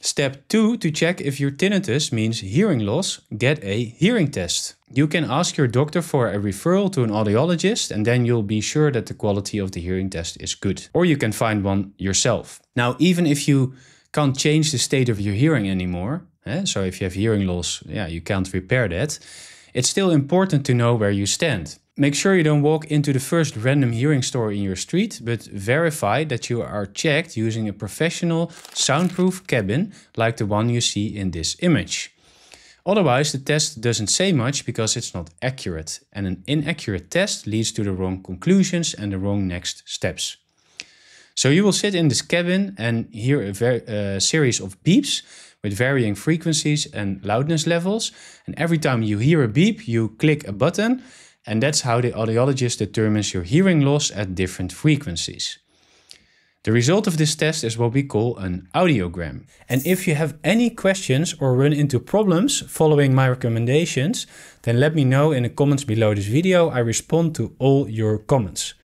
Step 2, to check if your tinnitus means hearing loss, get a hearing test. You can ask your doctor for a referral to an audiologist, and then you'll be sure that the quality of the hearing test is good. Or you can find one yourself. Now, even if you can't change the state of your hearing anymore, so if you have hearing loss, you can't repair that, it's still important to know where you stand. Make sure you don't walk into the first random hearing store in your street, but verify that you are checked using a professional soundproof cabin like the one you see in this image. Otherwise, the test doesn't say much because it's not accurate, and an inaccurate test leads to the wrong conclusions and the wrong next steps. So you will sit in this cabin and hear a series of beeps with varying frequencies and loudness levels, and every time you hear a beep, you click a button, and that's how the audiologist determines your hearing loss at different frequencies. The result of this test is what we call an audiogram. And if you have any questions or run into problems following my recommendations, then let me know in the comments below this video. I respond to all your comments.